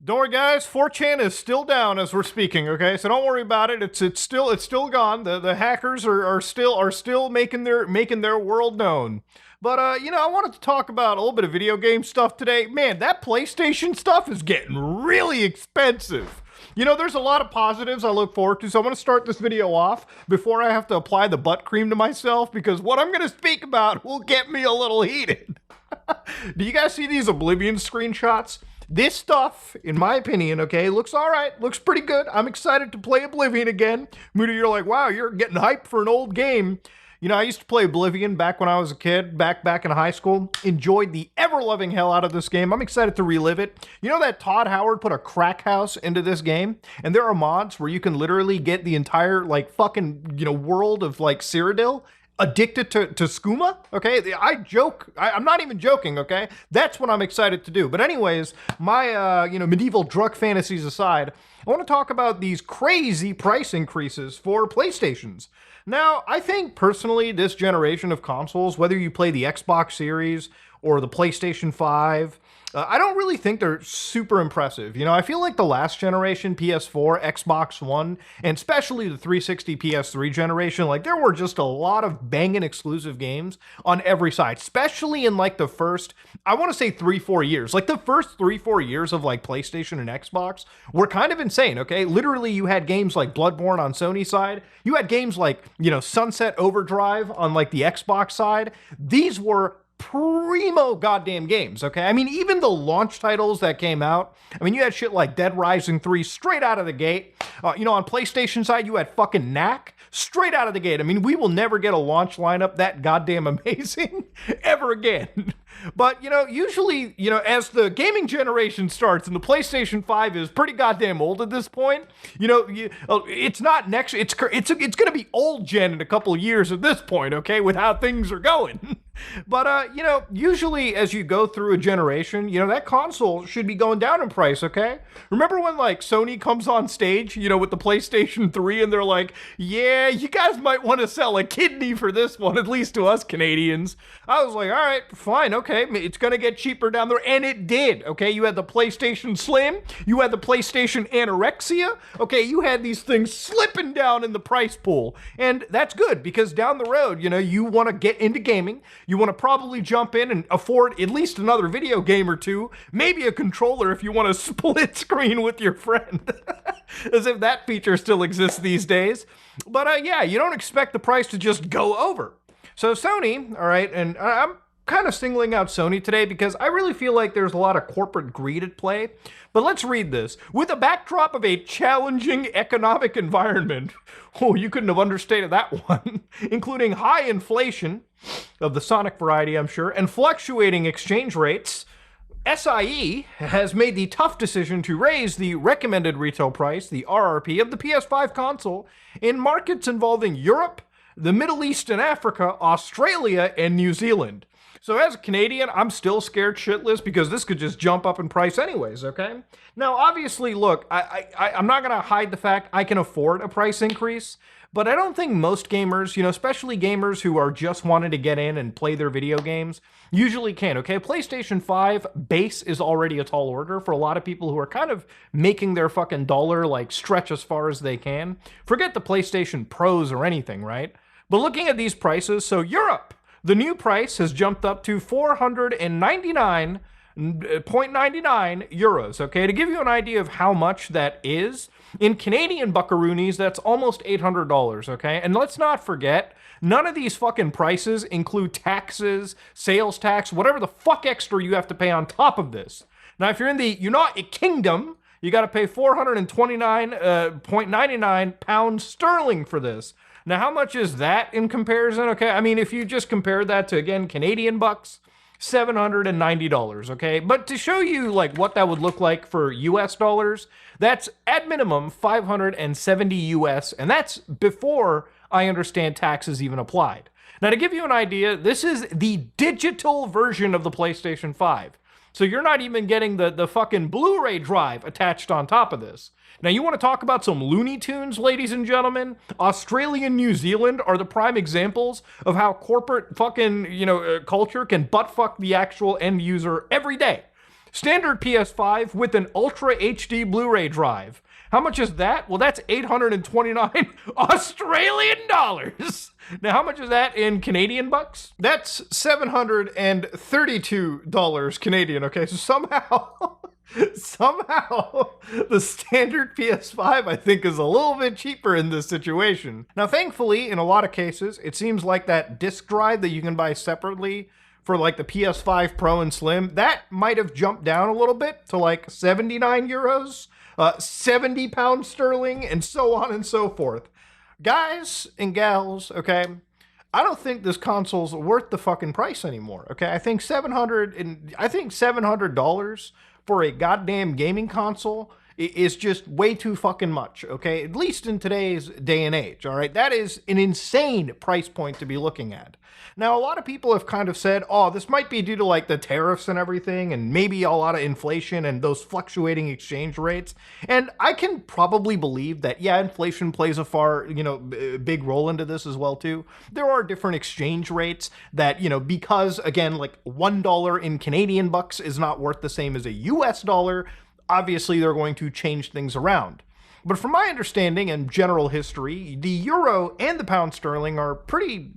Don't worry, guys. 4chan is still down as we're speaking. Okay, so don't worry about it. It's still gone. The hackers are still making their world known. But I wanted to talk about a little bit of video game stuff today. Man, that PlayStation stuff is getting really expensive. There's a lot of positives I look forward to, so I'm going to start this video off before I have to apply the butt cream to myself, because what I'm going to speak about will get me a little heated. Do you guys see these Oblivion screenshots? This stuff, in my opinion, okay, looks all right, looks pretty good. I'm excited to play Oblivion again. Moody, you're like, wow, you're getting hyped for an old game. I used to play Oblivion back when I was a kid, back in high school. Enjoyed the ever-loving hell out of this game. I'm excited to relive it. You know that Todd Howard put a crack house into this game? And there are mods where you can literally get the entire, fucking, world of, Cyrodiil addicted to skooma, okay? I joke. I'm not even joking, okay? That's what I'm excited to do. But anyways, my, medieval drug fantasies aside, I want to talk about these crazy price increases for PlayStations. Now, I think personally this generation of consoles, whether you play the Xbox Series or the PlayStation 5, I don't really think they're super impressive. I feel like the last generation, PS4, Xbox One, and especially the 360 PS3 generation, there were just a lot of banging exclusive games on every side, especially in the first, I want to say 3-4 years. The first 3-4 years of PlayStation and Xbox were kind of insane, okay? Literally, you had games like Bloodborne on Sony's side. You had games like, Sunset Overdrive on the Xbox side. These were primo goddamn games, okay? I mean, even the launch titles that came out, you had shit like Dead Rising 3 straight out of the gate. On PlayStation side, you had fucking Knack straight out of the gate. We will never get a launch lineup that goddamn amazing ever again. But, usually, as the gaming generation starts and the PlayStation 5 is pretty goddamn old at this point, it's not next, it's going to be old gen in a couple of years at this point, okay, with how things are going. But, usually as you go through a generation, that console should be going down in price, okay? Remember when, Sony comes on stage, with the PlayStation 3 and they're like, yeah, you guys might want to sell a kidney for this one, at least to us Canadians. I was like, all right, fine, okay, it's going to get cheaper down there, and it did, okay? You had the PlayStation Slim, you had the PlayStation Anorexia, okay? You had these things slipping down in the price pool, and that's good, because down the road, you want to get into gaming, you want to probably jump in and afford at least another video game or two, maybe a controller if you want to split screen with your friend. As if that feature still exists these days. But yeah, you don't expect the price to just go over. So Sony, all right, and I'm kind of singling out Sony today because I really feel like there's a lot of corporate greed at play. But let's read this. With a backdrop of a challenging economic environment, oh, you couldn't have understated that one, including high inflation, of the Sonic variety, I'm sure, and fluctuating exchange rates, SIE has made the tough decision to raise the recommended retail price, the RRP, of the PS5 console in markets involving Europe, the Middle East and Africa, Australia, and New Zealand. So as a Canadian, I'm still scared shitless because this could just jump up in price anyways, okay? Now, obviously, look, I'm not going to hide the fact I can afford a price increase, but I don't think most gamers, especially gamers who are just wanting to get in and play their video games, usually can, okay? PlayStation 5 base is already a tall order for a lot of people who are kind of making their fucking dollar, stretch as far as they can. Forget the PlayStation Pros or anything, right? But looking at these prices, so Europe, the new price has jumped up to 499.99 euros, okay? To give you an idea of how much that is, in Canadian buckaroonies, that's almost $800, okay? And let's not forget, none of these fucking prices include taxes, sales tax, whatever the fuck extra you have to pay on top of this. Now, if you're in the United Kingdom, you got to pay 429.99 pounds sterling for this. Now, how much is that in comparison? Okay, if you just compare that to, again, Canadian bucks, $790, okay? But to show you, what that would look like for US dollars, that's at minimum 570 US, and that's before I understand taxes even applied. Now, to give you an idea, this is the digital version of the PlayStation 5. So you're not even getting the fucking Blu-ray drive attached on top of this. Now, you want to talk about some Looney Tunes, ladies and gentlemen? Australia and New Zealand are the prime examples of how corporate fucking, culture can butt fuck the actual end user every day. Standard PS5 with an Ultra HD Blu-ray drive. How much is that? Well, that's 829 Australian dollars. Now, how much is that in Canadian bucks? That's $732 Canadian, okay? So somehow the standard PS5, I think, is a little bit cheaper in this situation. Now, thankfully, in a lot of cases, it seems like that disc drive that you can buy separately for like the PS5 Pro and Slim, that might have jumped down a little bit to like 79 euros, 70 pounds sterling, and so on and so forth. Guys and gals, okay, I don't think this console's worth the fucking price anymore, okay? I think $700 for a goddamn gaming console is just way too fucking much, okay? At least in today's day and age, all right? That is an insane price point to be looking at. Now, a lot of people have kind of said, oh, this might be due to like the tariffs and everything, and maybe a lot of inflation and those fluctuating exchange rates. And I can probably believe that, yeah, inflation plays a big role into this as well, too. There are different exchange rates that, because, again, like $1 in Canadian bucks is not worth the same as a US dollar, obviously they're going to change things around. But from my understanding and general history, the euro and the pound sterling are pretty,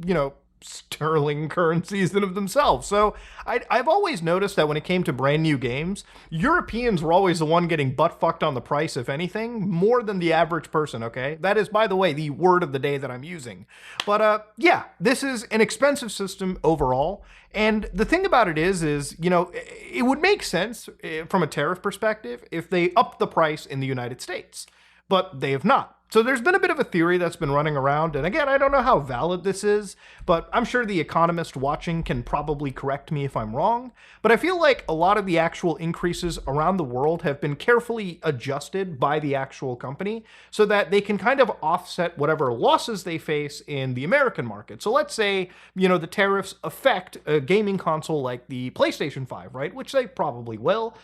sterling currencies in of themselves. So I've always noticed that when it came to brand new games, Europeans were always the one getting butt fucked on the price, if anything, more than the average person, okay? That is, by the way, the word of the day that I'm using. But yeah, this is an expensive system overall. And the thing about it is, it would make sense from a tariff perspective if they upped the price in the United States, but they have not. So there's been a bit of a theory that's been running around, and again, I don't know how valid this is, but I'm sure the economist watching can probably correct me if I'm wrong, but I feel like a lot of the actual increases around the world have been carefully adjusted by the actual company so that they can kind of offset whatever losses they face in the American market. So let's say, the tariffs affect a gaming console like the PlayStation 5, right? Which they probably will,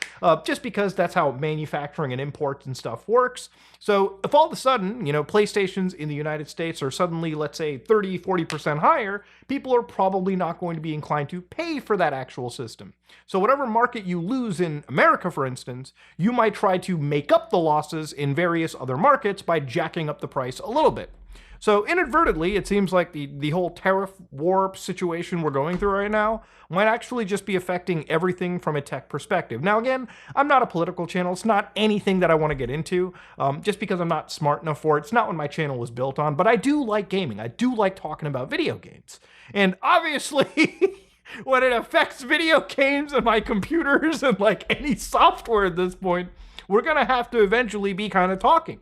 just because that's how manufacturing and imports and stuff works. So if all of a sudden, PlayStations in the United States are suddenly, let's say, 30, 40% higher, people are probably not going to be inclined to pay for that actual system. So whatever market you lose in America, for instance, you might try to make up the losses in various other markets by jacking up the price a little bit. So inadvertently, it seems like the whole tariff war situation we're going through right now might actually just be affecting everything from a tech perspective. Now, again, I'm not a political channel. It's not anything that I want to get into, just because I'm not smart enough for it. It's not what my channel was built on, but I do like gaming. I do like talking about video games. And obviously, when it affects video games and my computers and like any software at this point, we're going to have to eventually be kind of talking.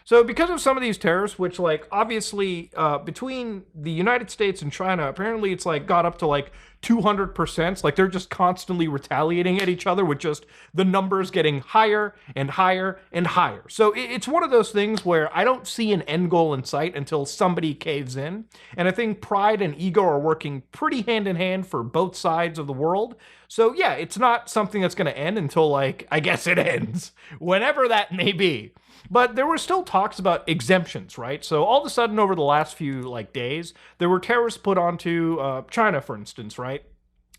So because of some of these tariffs, which like obviously between the United States and China, apparently it's like got up to like 200%. Like they're just constantly retaliating at each other with just the numbers getting higher and higher and higher. So it's one of those things where I don't see an end goal in sight until somebody caves in. And I think pride and ego are working pretty hand in hand for both sides of the world. So yeah, it's not something that's going to end until like, I guess it ends, whenever that may be. But there were still talks about exemptions, right? So all of a sudden over the last few like days, there were tariffs put onto China, for instance, right?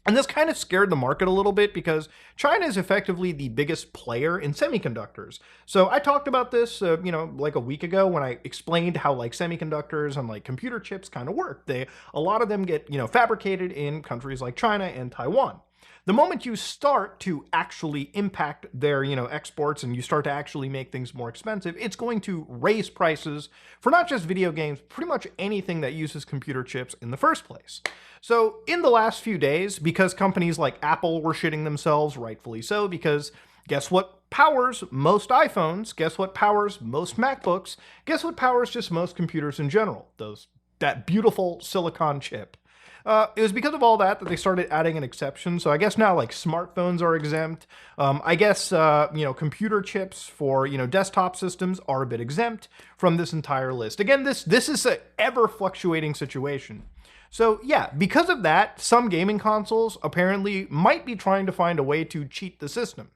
And this kind of scared the market a little bit because China is effectively the biggest player in semiconductors. So I talked about this, like a week ago when I explained how like semiconductors and like computer chips kind of work. A lot of them get, fabricated in countries like China and Taiwan. The moment you start to actually impact their, exports and you start to actually make things more expensive, it's going to raise prices for not just video games, pretty much anything that uses computer chips in the first place. So in the last few days, because companies like Apple were shitting themselves, rightfully so, because guess what powers most iPhones? Guess what powers most MacBooks? Guess what powers just most computers in general? That beautiful silicon chip. It was because of all that they started adding an exception. So I guess now like smartphones are exempt. I guess, computer chips for, desktop systems are a bit exempt from this entire list. Again, this is an ever fluctuating situation. So yeah, because of that, some gaming consoles apparently might be trying to find a way to cheat the system.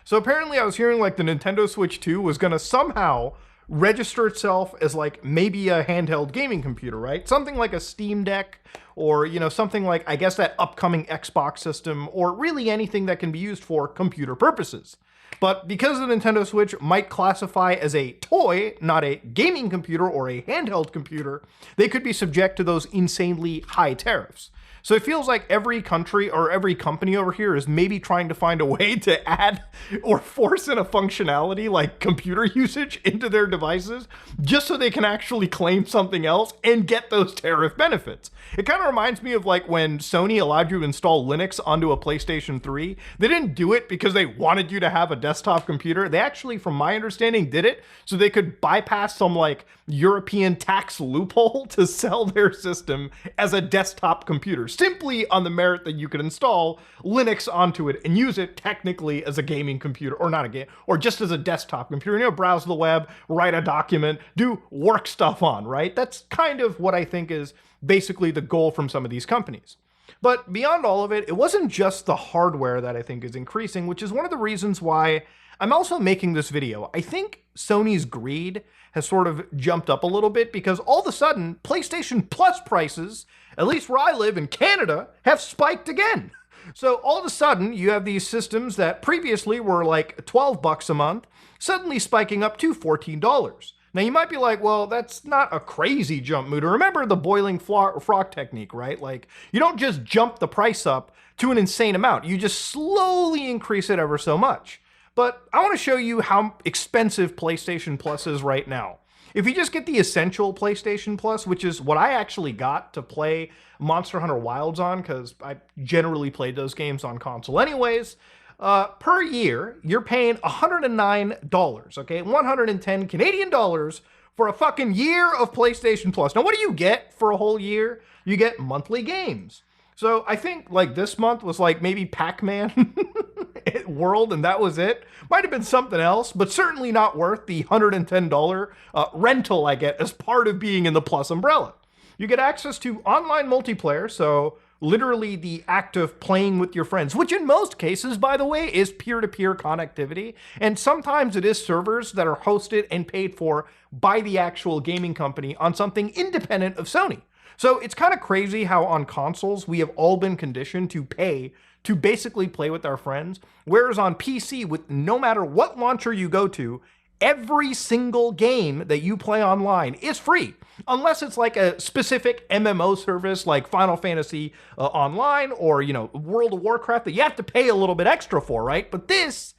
So apparently I was hearing like the Nintendo Switch 2 was going to somehow register itself as like maybe a handheld gaming computer, right? Something like a Steam Deck, or, you know, something like, I guess, that upcoming Xbox system, or really anything that can be used for computer purposes. But because the Nintendo Switch might classify as a toy, not a gaming computer or a handheld computer, they could be subject to those insanely high tariffs. So it feels like every country or every company over here is maybe trying to find a way to add or force in a functionality like computer usage into their devices just so they can actually claim something else and get those tariff benefits. It kind of reminds me of like when Sony allowed you to install Linux onto a PlayStation 3. They didn't do it because they wanted you to have a desktop computer. They actually, from my understanding, did it so they could bypass some like European tax loophole to sell their system as a desktop computer, simply on the merit that you could install Linux onto it and use it technically as a gaming computer, or not a game, or just as a desktop computer, you know, browse the web, write a document, do work stuff on, right? That's kind of what I think is basically the goal from some of these companies. But beyond all of it, it wasn't just the hardware that I think is increasing, which is one of the reasons why I'm also making this video. I think Sony's greed has sort of jumped up a little bit because all of a sudden, PlayStation Plus prices, at least where I live in Canada, have spiked again. So all of a sudden, you have these systems that previously were like $12 a month, suddenly spiking up to $14. Now you might be like, well, that's not a crazy jump, Muda. Remember the boiling frog technique, right? Like, you don't just jump the price up to an insane amount. You just slowly increase it ever so much. But I want to show you how expensive PlayStation Plus is right now. If you just get the essential PlayStation Plus, which is what I actually got to play Monster Hunter Wilds on, because I generally played those games on console anyways, per year, you're paying $109, okay? 110 Canadian dollars for a fucking year of PlayStation Plus. Now, what do you get for a whole year? You get monthly games. So I think like this month was like maybe Pac-Man World, and that was it. Might have been something else, but certainly not worth the $110 rental I get as part of being in the Plus umbrella. You get access to online multiplayer, so literally the act of playing with your friends, which in most cases, by the way, is peer-to-peer connectivity. And sometimes it is servers that are hosted and paid for by the actual gaming company on something independent of Sony. So it's kind of crazy how on consoles, we have all been conditioned to pay to basically play with our friends. Whereas on PC, with no matter what launcher you go to, every single game that you play online is free. Unless it's like a specific MMO service like Final Fantasy Online or, you know, World of Warcraft that you have to pay a little bit extra for, right? But this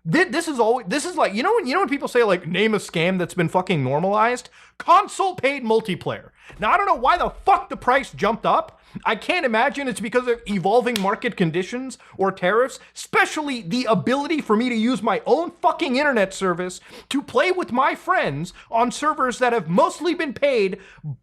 is like, you know when people say like name a scam that's been fucking normalized? Console paid multiplayer. Now I don't know why the fuck the price jumped up. I can't imagine it's because of evolving market conditions or tariffs, especially the ability for me to use my own fucking internet service to play with my friends on servers that have mostly been paid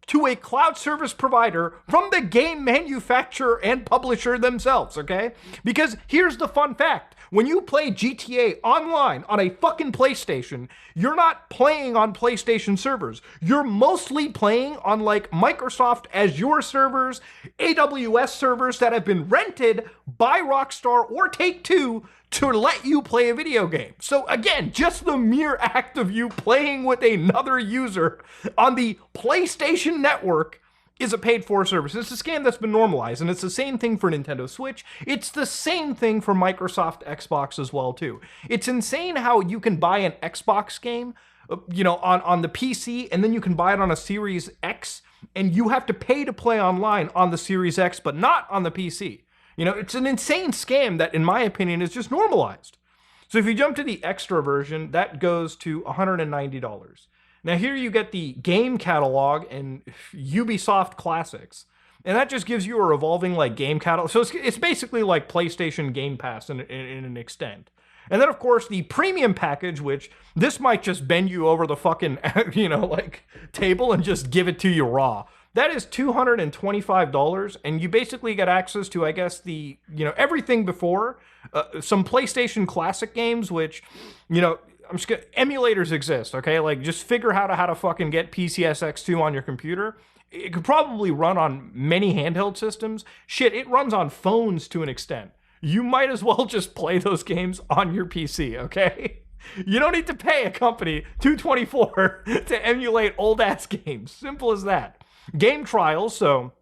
to a cloud service provider from the game manufacturer and publisher themselves, okay? Because here's the fun fact. When you play GTA online on a fucking PlayStation, you're not playing on PlayStation servers. You're mostly playing on like Microsoft Azure servers, AWS servers that have been rented by Rockstar or Take-Two to let you play a video game. So again, just the mere act of you playing with another user on the PlayStation Network is a paid-for service. It's a scam that's been normalized, and it's the same thing for Nintendo Switch. It's the same thing for Microsoft Xbox as well, too. It's insane how you can buy an Xbox game, you know, on the PC, and then you can buy it on a Series X, and you have to pay to play online on the Series X, but not on the PC. You know, it's an insane scam that, in my opinion, is just normalized. So if you jump to the extra version, that goes to $190. Now here you get the game catalog and Ubisoft classics, and that just gives you a revolving like game catalog. So it's basically like PlayStation Game Pass in an extent. And then of course the premium package, which this might just bend you over the fucking, you know, like table and just give it to you raw. That is $225, and you basically get access to, I guess, the, you know, everything before, some PlayStation Classic games, which, you know, emulators exist, okay? Like, just figure out how to fucking get PCSX2 on your computer. It could probably run on many handheld systems. Shit, it runs on phones to an extent. You might as well just play those games on your PC, okay? You don't need to pay a company $224 to emulate old ass games. Simple as that. Game trials, so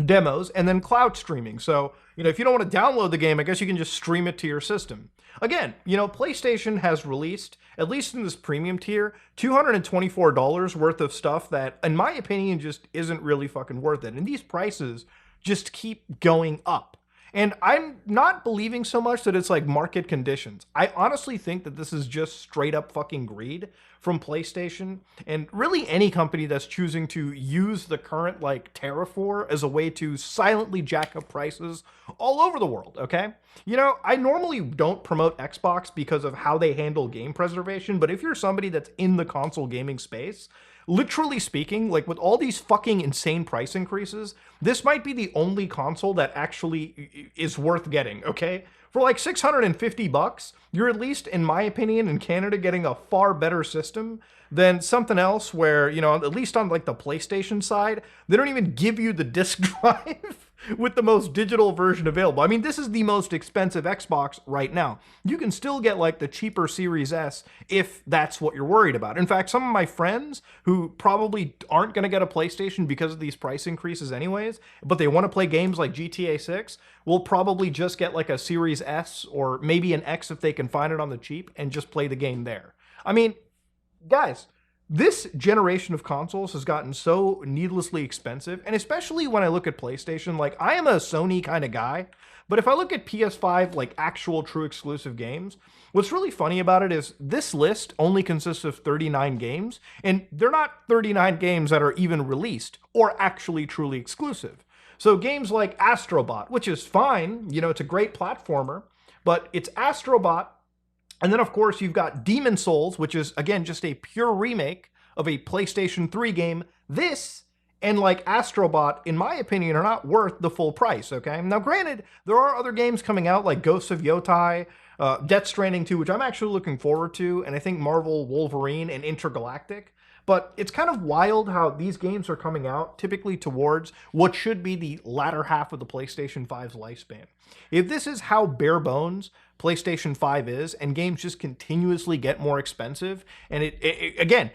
demos, and then cloud streaming. So, if you don't want to download the game, I guess you can just stream it to your system. Again, PlayStation has released, at least in this premium tier, $224 worth of stuff that, in my opinion, just isn't really fucking worth it. And these prices just keep going up. And I'm not believing so much that it's like market conditions. I honestly think that this is just straight up fucking greed from PlayStation and really any company that's choosing to use the current like tariff war as a way to silently jack up prices all over the world, okay? I normally don't promote Xbox because of how they handle game preservation, but if you're somebody that's in the console gaming space, literally speaking, like with all these fucking insane price increases, this might be the only console that actually is worth getting, okay? For like $650, you're at least, in my opinion, in Canada, getting a far better system than something else where, at least on like the PlayStation side, they don't even give you the disc drive with the most digital version available. I mean, this is the most expensive Xbox right now. You can still get like the cheaper Series S if that's what you're worried about. In fact, some of my friends who probably aren't going to get a PlayStation because of these price increases anyways, but they want to play games like GTA 6, will probably just get like a Series S or maybe an X if they can find it on the cheap and just play the game there. I mean, guys, this generation of consoles has gotten so needlessly expensive, and especially when I look at PlayStation, like I am a Sony kind of guy, but if I look at PS5, like actual true exclusive games, what's really funny about it is this list only consists of 39 games, and they're not 39 games that are even released or actually truly exclusive. So games like Astrobot, which is fine, it's a great platformer, but it's Astrobot. And then, of course, you've got Demon Souls, which is, again, just a pure remake of a PlayStation 3 game. This and, like, Astrobot, in my opinion, are not worth the full price, okay? Now, granted, there are other games coming out, like Ghosts of Yotai, Death Stranding 2, which I'm actually looking forward to, and I think Marvel Wolverine and Intergalactic. But it's kind of wild how these games are coming out typically towards what should be the latter half of the PlayStation 5's lifespan. If this is how bare bones PlayStation 5 is, and games just continuously get more expensive, and it again,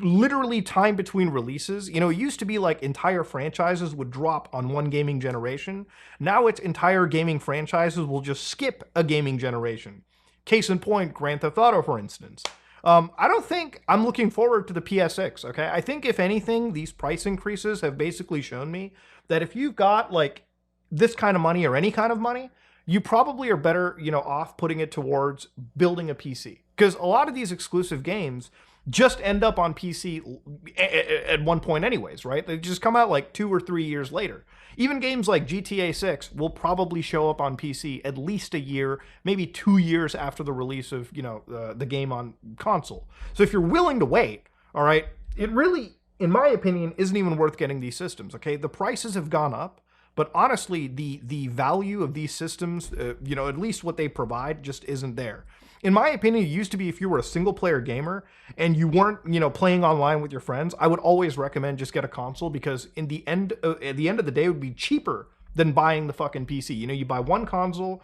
literally time between releases, it used to be like entire franchises would drop on one gaming generation. Now it's entire gaming franchises will just skip a gaming generation. Case in point, Grand Theft Auto, for instance. I don't think I'm looking forward to the PSX, okay? I think if anything, these price increases have basically shown me that if you've got like this kind of money or any kind of money, you probably are better, off putting it towards building a PC. Because a lot of these exclusive games just end up on PC at one point anyways, right? They just come out like 2 or 3 years later. Even games like GTA 6 will probably show up on PC at least a year, maybe 2 years after the release of, the game on console. So if you're willing to wait, all right, it really, in my opinion, isn't even worth getting these systems, okay? The prices have gone up. But honestly, the value of these systems, at least what they provide, just isn't there. In my opinion, it used to be if you were a single-player gamer and you weren't, playing online with your friends, I would always recommend just get a console because at the end of the day, it would be cheaper than buying the fucking PC. You buy one console,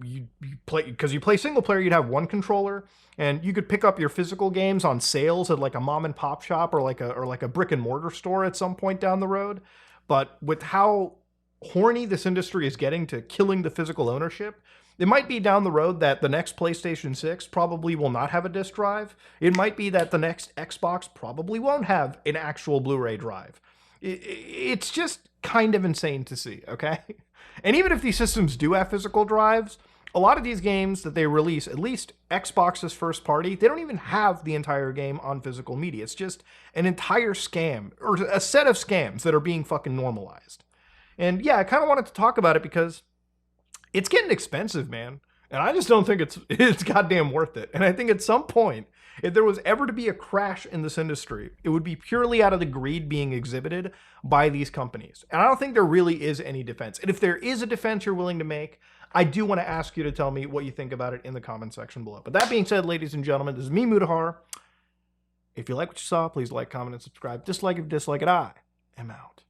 you play because you play single player, you'd have one controller, and you could pick up your physical games on sales at like a mom and pop shop or like a brick and mortar store at some point down the road. But with how horny this industry is getting to killing the physical ownership, it might be down the road that the next PlayStation 6 probably will not have a disc drive. It might be that the next Xbox probably won't have an actual Blu-ray drive. It's just kind of insane to see, okay? And even if these systems do have physical drives, a lot of these games that they release, at least Xbox's first party, they don't even have the entire game on physical media. It's just an entire scam, or a set of scams that are being fucking normalized. And yeah, I kind of wanted to talk about it because it's getting expensive, man. And I just don't think it's goddamn worth it. And I think at some point, if there was ever to be a crash in this industry, it would be purely out of the greed being exhibited by these companies. And I don't think there really is any defense. And if there is a defense you're willing to make, I do want to ask you to tell me what you think about it in the comment section below. But that being said, ladies and gentlemen, this is me, Mutahar. If you like what you saw, please like, comment, and subscribe. Dislike it, I am out.